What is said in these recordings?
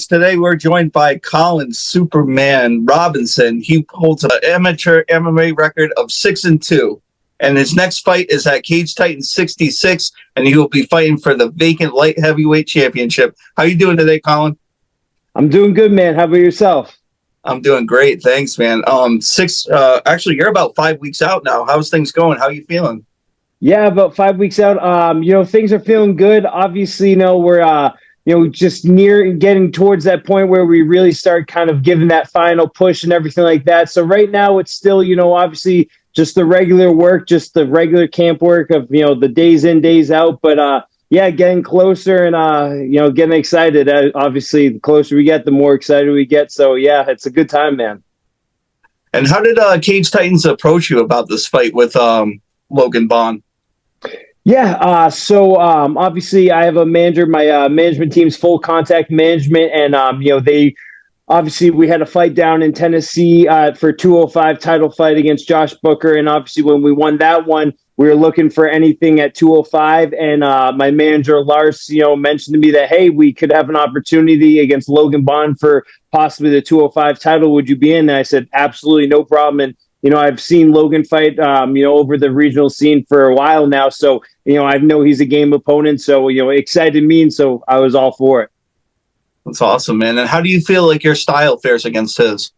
Today we're joined by Colin Superman Robinson. He holds an amateur MMA record of 6-2, and his next fight is at Cage Titan 66, and he will be fighting for the vacant light heavyweight championship. How you doing today, Colin? I'm doing good, man. How about yourself? I'm doing great, thanks, man. Actually, you're about 5 weeks out now. How's things going? How are you feeling? Yeah, about 5 weeks out. Things are feeling good. Obviously, we're just near getting towards that point where we really start kind of giving that final push and everything like that. So right now it's still, obviously just the regular work, just the regular camp work of, the days in, days out. But yeah, getting closer and, getting excited. Obviously, the closer we get, the more excited we get. So yeah, it's a good time, man. And how did Cage Titans approach you about this fight with Logan Bond? Yeah, so obviously I have a manager. My management team's Full Contact Management, and they obviously we had a fight down in Tennessee for 205 title fight against Josh Booker, and obviously when we won that one, we were looking for anything at 205, and my manager Lars, mentioned to me that hey, we could have an opportunity against Logan Bond for possibly the 205 title. Would you be in? And I said absolutely, no problem. And I've seen Logan fight, over the regional scene for a while now. So, I know he's a game opponent. So, excited me. And so I was all for it. That's awesome, man. And how do you feel like your style fares against his?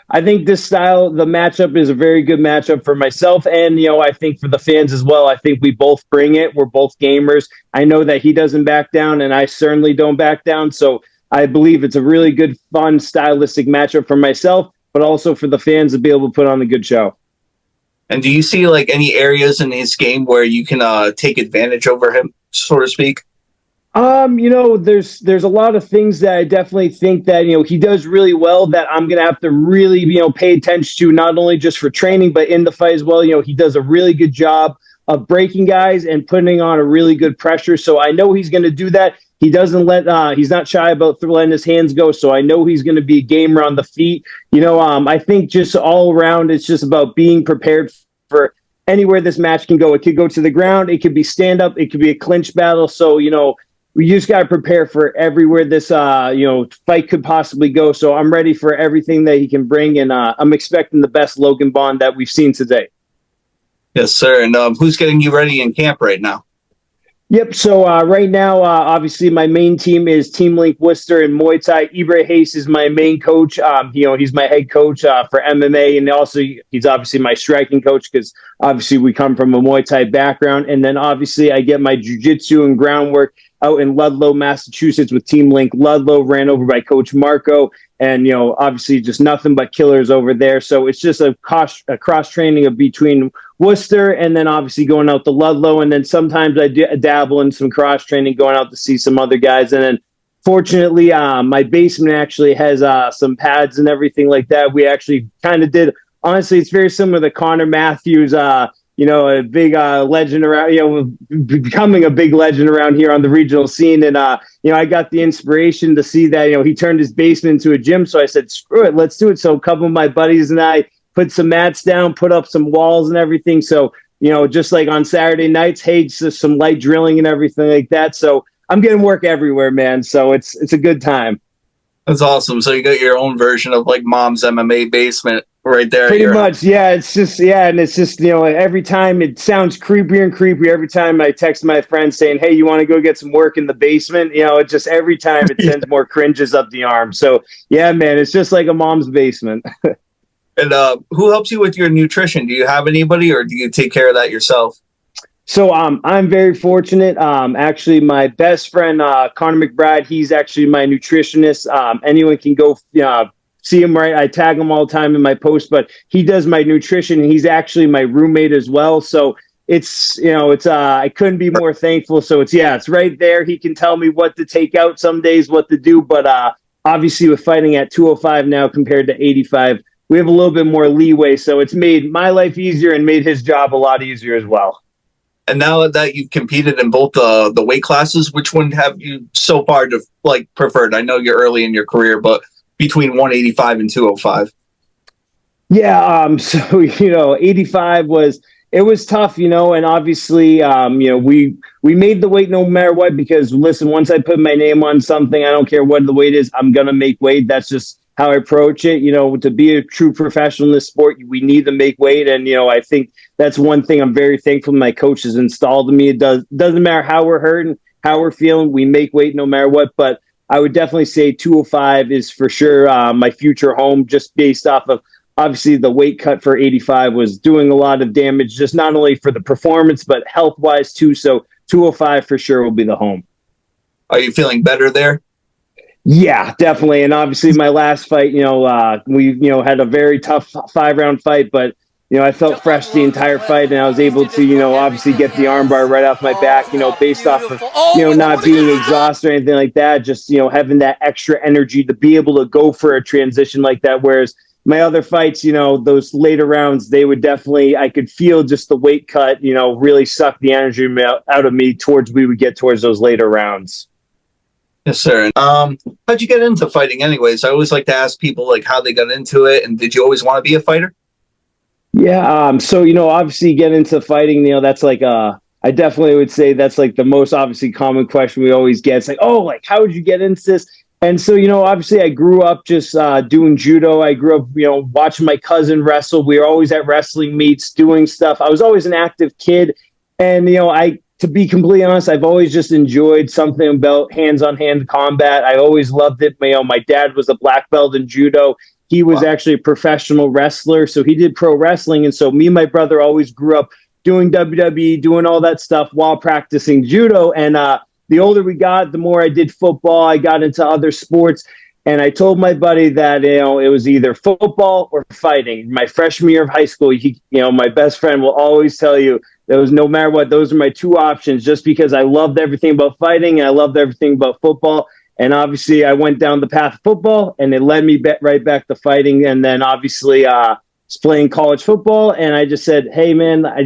I think the matchup is a very good matchup for myself. And, I think for the fans as well. I think we both bring it. We're both gamers. I know that he doesn't back down and I certainly don't back down. So I believe it's a really good, fun, stylistic matchup for myself, but also for the fans to be able to put on a good show. And do you see like any areas in his game where you can take advantage over him, so to speak? There's a lot of things that I definitely think that, he does really well that I'm going to have to really, pay attention to, not only just for training, but in the fight as well. He does a really good job of breaking guys and putting on a really good pressure. So I know he's going to do that. He doesn't he's not shy about letting his hands go. So I know he's going to be a gamer on the feet. I think just all around, it's just about being prepared for anywhere this match can go. It could go to the ground. It could be stand up. It could be a clinch battle. So, we just got to prepare for everywhere this, fight could possibly go. So I'm ready for everything that he can bring. And I'm expecting the best Logan Bond that we've seen today. Yes, sir. And who's getting you ready in camp right now? Yep. So right now, obviously, my main team is Team Link Worcester and Muay Thai. Ibra Hayes is my main coach. He's my head coach for MMA, and also he's obviously my striking coach because obviously we come from a Muay Thai background. And then obviously I get my jiu-jitsu and groundwork out in Ludlow, Massachusetts with Team Link Ludlow, ran over by Coach Marco. And, obviously just nothing but killers over there. So it's just a cross training of between Worcester and then obviously going out to Ludlow. And then sometimes I dabble in some cross training, going out to see some other guys. And then fortunately, my basement actually has some pads and everything like that. We actually kind of did. Honestly, it's very similar to Connor Matthews, a big legend around, becoming a big legend around here on the regional scene. And, I got the inspiration to see that, he turned his basement into a gym. So I said, screw it, let's do it. So a couple of my buddies and I put some mats down, put up some walls and everything. So, just like on Saturday nights, hey, just some light drilling and everything like that. So I'm getting work everywhere, man. So it's a good time. That's awesome. So you got your own version of like mom's MMA basement right there. Pretty much. Yeah. It's just, and it's just, every time it sounds creepier and creepier. Every time I text my friend saying, hey, you want to go get some work in the basement? It just every time it sends more cringes up the arm. So yeah, man, it's just like a mom's basement. And who helps you with your nutrition? Do you have anybody or do you take care of that yourself? So I'm very fortunate. Actually, my best friend, Connor McBride, he's actually my nutritionist. Anyone can go see him, right? I tag him all the time in my post, but he does my nutrition. He's actually my roommate as well. So it's I couldn't be more thankful. So it's right there. He can tell me what to take out some days, what to do. But obviously with fighting at 205 now compared to 85, we have a little bit more leeway. So it's made my life easier and made his job a lot easier as well. And now that you've competed in both the weight classes, which one have you so far preferred? I know you're early in your career, but between 185 and 205. Yeah. So 85 was it was tough, and obviously, we made the weight no matter what, because listen, once I put my name on something, I don't care what the weight is, I'm gonna make weight. That's just how I approach it. To be a true professional in this sport, we need to make weight, and I think that's one thing I'm very thankful my coach has installed in me. It doesn't matter how we're hurting, how we're feeling, we make weight no matter what. But I would definitely say 205 is for sure my future home, just based off of obviously the weight cut for 85 was doing a lot of damage, just not only for the performance, but health wise too. So 205 for sure will be the home. Are you feeling better there? Yeah, definitely. And obviously my last fight, we, had a very tough 5-round fight, but I felt fresh the entire fight, and I was able to, obviously get the armbar right off my back, based off of, not being exhausted or anything like that, just, having that extra energy to be able to go for a transition like that. Whereas my other fights, those later rounds, they would definitely, I could feel just the weight cut, really suck the energy out of me we would get towards those later rounds. Yes, sir. How'd you get into fighting anyways? I always like to ask people like how they got into it, and did you always want to be a fighter? Yeah. So, obviously get into fighting, that's like, I definitely would say that's like the most obviously common question we always get. It's like, oh, like, how would you get into this? And so, obviously I grew up just doing judo. I grew up, watching my cousin wrestle. We were always at wrestling meets doing stuff. I was always an active kid. And, to be completely honest, I've always just enjoyed something about hands-on-hand combat. I always loved it. My dad was a black belt in judo. He was actually a professional wrestler, so he did pro wrestling. And so me and my brother always grew up doing WWE, doing all that stuff while practicing judo. And the older we got, the more I did football. I got into other sports. And I told my buddy that, it was either football or fighting. My freshman year of high school, my best friend will always tell you, there was no matter what, those are my two options, just because I loved everything about fighting and I loved everything about football. And obviously I went down the path of football, and it led me right back to fighting. And then obviously was playing college football. And I just said, hey man, I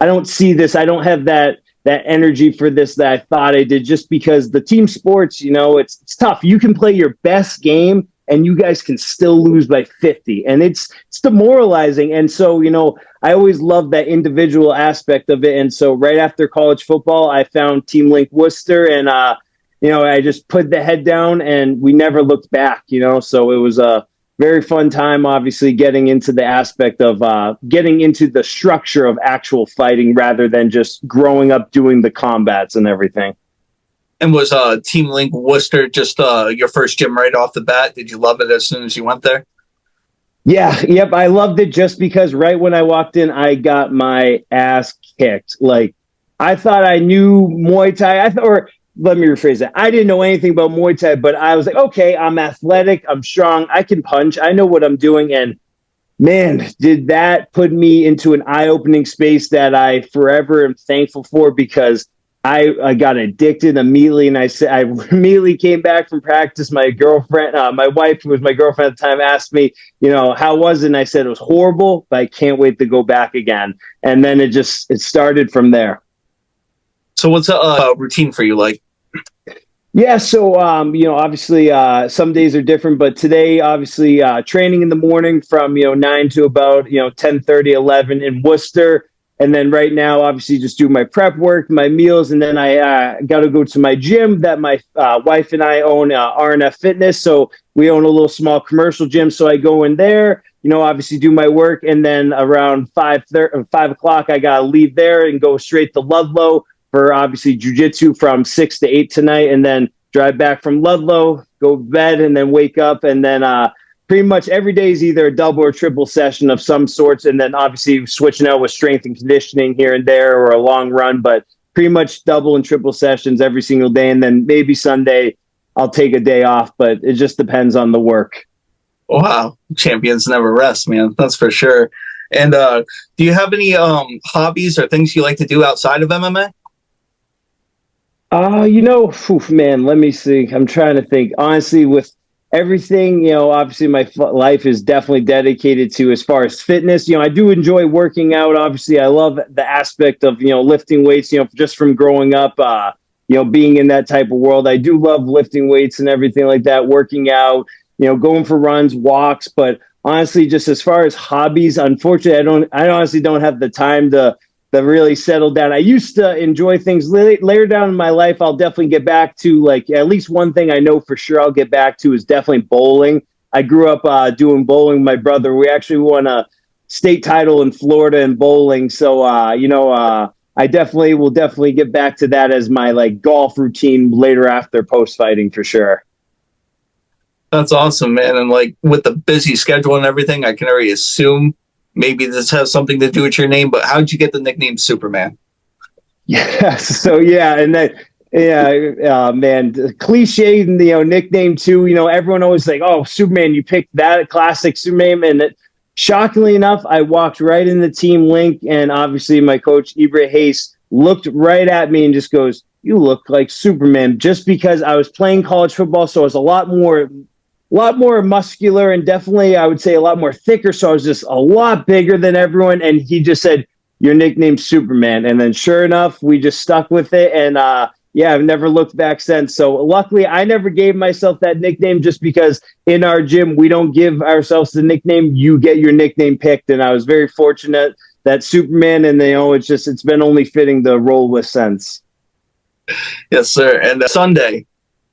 don't see this. I don't have that energy for this that I thought I did, just because the team sports, it's tough. You can play your best game and you guys can still lose by 50, and it's demoralizing. And so, I always loved that individual aspect of it. And so right after college football, I found Team Link Worcester, and, I just put the head down and we never looked back, so it was a very fun time, obviously getting into the aspect of getting into the structure of actual fighting rather than just growing up doing the combats and everything. And was Team Link Worcester just your first gym right off the bat? Did you love it as soon as you went there? Yeah, yep. I loved it just because right when I walked in, I got my ass kicked. Like, I thought I knew Muay Thai. Or let me rephrase that. I didn't know anything about Muay Thai, but I was like, okay, I'm athletic, I'm strong, I can punch, I know what I'm doing. And man, did that put me into an eye-opening space that I forever am thankful for, because I got addicted immediately. And I immediately came back from practice. My girlfriend, my wife, who was my girlfriend at the time, asked me, how was it? And I said, it was horrible, but I can't wait to go back again. And then it started from there. So what's a routine for you like? Yeah, so obviously some days are different, but today obviously training in the morning from 9 to about 10:30, 11 in Worcester. And then right now, obviously, just do my prep work, my meals, and then I got to go to my gym that my wife and I own, RNF Fitness. So we own a little small commercial gym. So I go in there, obviously do my work, and then around 5 o'clock, I got to leave there and go straight to Ludlow for obviously jiu-jitsu from 6 to 8 tonight, and then drive back from Ludlow, go to bed, and then wake up, and then pretty much every day is either a double or triple session of some sorts, and then obviously switching out with strength and conditioning here and there, or a long run, but pretty much double and triple sessions every single day. And then maybe Sunday I'll take a day off, but it just depends on the work. Wow. Champions never rest, man. That's for sure. And do you have any hobbies or things you like to do outside of MMA? Man, let me see. I'm trying to think. Honestly, with everything, obviously my life is definitely dedicated to, as far as fitness. I do enjoy working out. Obviously, I love the aspect of, lifting weights, just from growing up, being in that type of world. I do love lifting weights and everything like that, working out, going for runs, walks. But honestly, just as far as hobbies, unfortunately, I honestly don't have the time to really settle down. I used to enjoy things later down in my life. I'll definitely get back to, like, at least one thing I know for sure I'll get back to is definitely bowling. I grew up doing bowling with my brother. We actually won a state title in Florida in bowling. So, I definitely will definitely get back to that as my like golf routine later after post fighting for sure. That's awesome, man. And like with the busy schedule and everything, I can already assume maybe this has something to do with your name. But how'd you get the nickname Superman? Yeah. So yeah, and that man, cliche, nickname too. Everyone always like, oh, Superman, you picked that classic Superman, and shockingly enough, I walked right in the team link, and obviously my coach Ibra Hayes looked right at me and just goes, "You look like Superman," just because I was playing college football, so I was a lot more muscular and definitely I would say a lot more thicker. So I was just a lot bigger than everyone. And he just said, "Your nickname's Superman." And then sure enough, we just stuck with it. And yeah, I've never looked back since. So luckily I never gave myself that nickname just because in our gym, we don't give ourselves the nickname. You get your nickname picked. And I was very fortunate that Superman, and it's been only fitting to roll with since. Yes, sir. And Sunday,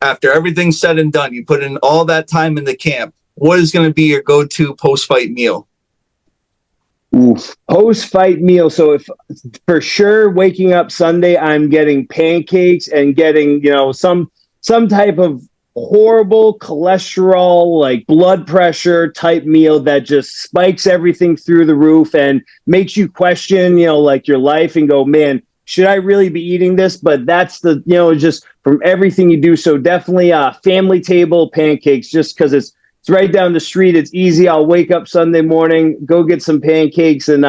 after everything's said and done, you put in all that time in the camp. What is going to be your go-to post-fight meal? Oof. Post-fight meal. So if for sure waking up Sunday, I'm getting pancakes and getting, some type of horrible cholesterol, like blood pressure type meal that just spikes everything through the roof and makes you question, like your life and go, man, should I really be eating this? But that's just from everything you do. So definitely family table pancakes, just because it's right down the street. It's easy. I'll wake up Sunday morning, go get some pancakes, and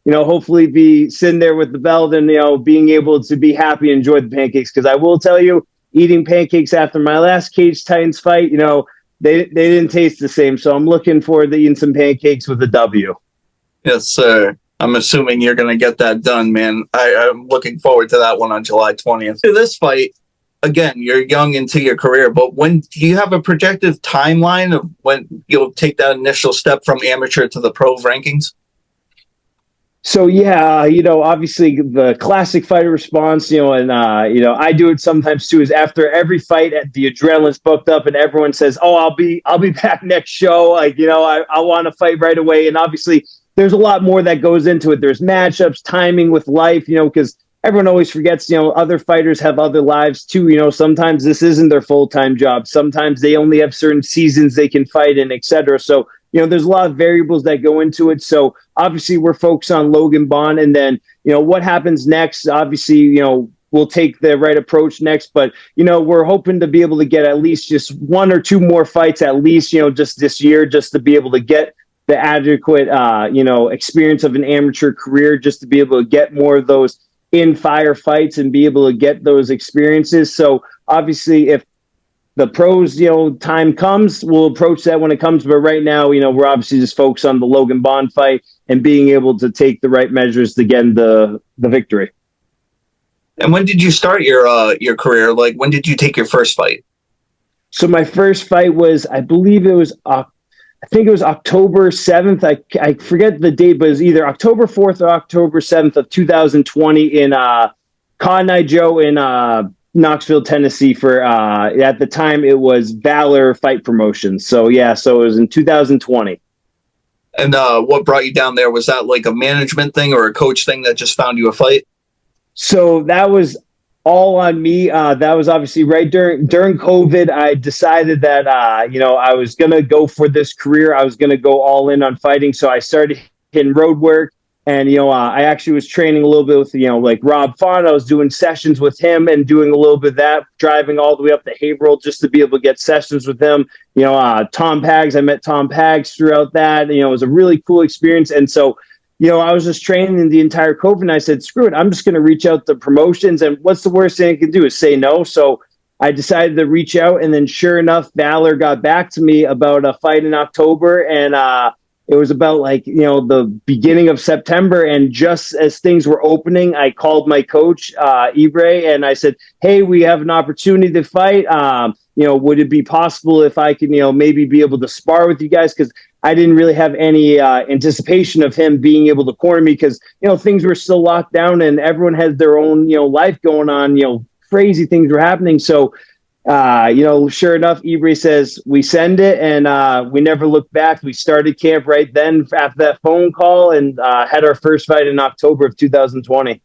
hopefully be sitting there with the belt and being able to be happy and enjoy the pancakes. Because I will tell you, eating pancakes after my last Cage Titans fight, they didn't taste the same. So I'm looking forward to eating some pancakes with a W. Yes, sir. I'm assuming you're going to get that done, man. I'm looking forward to that one on July 20th. To this fight, again, you're young into your career, but when do you have a projected timeline of when you'll take that initial step from amateur to the pro rankings? So yeah, obviously the classic fighter response, and I do it sometimes too. Is after every fight, the adrenaline's booked up, and everyone says, "Oh, I'll be back next show." Like I want to fight right away, and obviously there's a lot more that goes into it. There's matchups, timing with life, because everyone always forgets, other fighters have other lives too. Sometimes this isn't their full-time job. Sometimes they only have certain seasons they can fight in, etc. So, there's a lot of variables that go into it. So obviously we're focused on Logan Bond, and then, what happens next, obviously, we'll take the right approach next, but, we're hoping to be able to get at least just one or two more fights, at least, just this year, just to be able to get the adequate, experience of an amateur career, just to be able to get more of those in fire fights and be able to get those experiences. So obviously if the pros, time comes, we'll approach that when it comes. But right now, we're obviously just focused on the Logan Bond fight and being able to take the right measures to get the victory. And when did you start your career? Like, when did you take your first fight? So my first fight was, I believe it was I think it was October 7th. I forget the date, but it was either October 4th or October 7th of 2020 in Cotton Eye Joe in Knoxville, Tennessee for at the time it was Valor Fight Promotions. So yeah, so it was in 2020. And what brought you down there? Was that like a management thing or a coach thing that just found you a fight? So that was all on me. That was obviously right during COVID. I decided that I was gonna go for this career. I was gonna go all in on fighting. So I started hitting road work, and I actually was training a little bit with like Rob Font. I was doing sessions with him and doing a little bit of that, driving all the way up to Haverhill just to be able to get sessions with him. Tom Pags. I met Tom Pags throughout that. It was a really cool experience, and so. I was just training in the entire COVID, and I said, screw it, I'm just going to reach out to promotions, and what's the worst thing I can do is say no. So I decided to reach out, and then sure enough, Valor got back to me about a fight in October, and it was about like, the beginning of September. And just as things were opening, I called my coach, Ibre, and I said, hey, we have an opportunity to fight. Would it be possible if I could, maybe be able to spar with you guys? Because I didn't really have any anticipation of him being able to corner me because, things were still locked down and everyone has their own, life going on, crazy things were happening. So, sure enough, Ibre says we send it, and we never looked back. We started camp right then after that phone call, and had our first fight in October of 2020.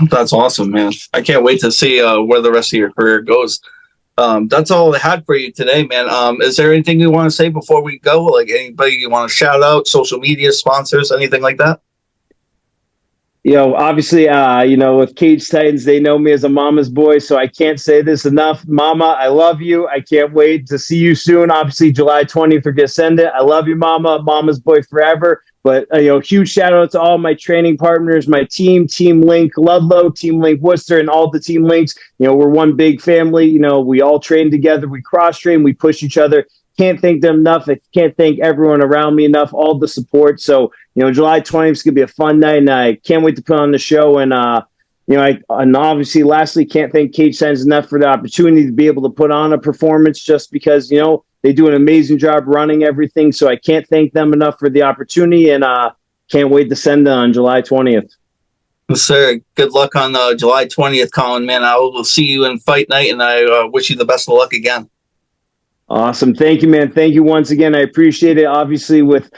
That's awesome, man. I can't wait to see where the rest of your career goes. That's all I had for you today, man. Is there anything you want to say before we go? Like anybody you want to shout out, social media, sponsors, anything like that? Obviously, with Cage Titans, they know me as a mama's boy, so I can't say this enough. Mama, I love you. I can't wait to see you soon. Obviously, July 20th, we're going to send it. I love you, Mama. Mama's boy forever. But, huge shout out to all my training partners, my team, Team Link Ludlow, Team Link Worcester, and all the Team Links. We're one big family. We all train together. We cross-train. We push each other. Can't thank them enough. I can't thank everyone around me enough, all the support. So, July 20th is going to be a fun night, and I can't wait to put on the show. And, and obviously, lastly, can't thank Cage Titans enough for the opportunity to be able to put on a performance just because, they do an amazing job running everything. So I can't thank them enough for the opportunity, and can't wait to send it on July 20th. Yes, sir. Good luck on July 20th, Colin, man. I will see you in fight night, and I wish you the best of luck again. Awesome. Thank you, man. Thank you once again. I appreciate it. Obviously, with,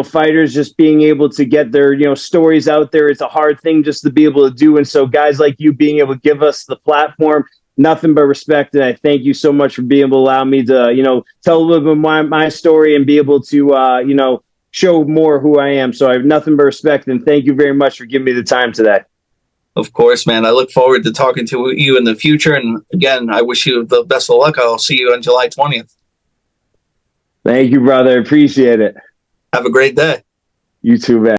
fighters just being able to get their, stories out there, it's a hard thing just to be able to do. And so guys like you being able to give us the platform, nothing but respect. And I thank you so much for being able to allow me to, tell a little bit of my story and be able to, show more who I am. So I have nothing but respect. And thank you very much for giving me the time today. Of course, man. I look forward to talking to you in the future. And again, I wish you the best of luck. I'll see you on July 20th. Thank you, brother. Appreciate it. Have a great day. You too, man.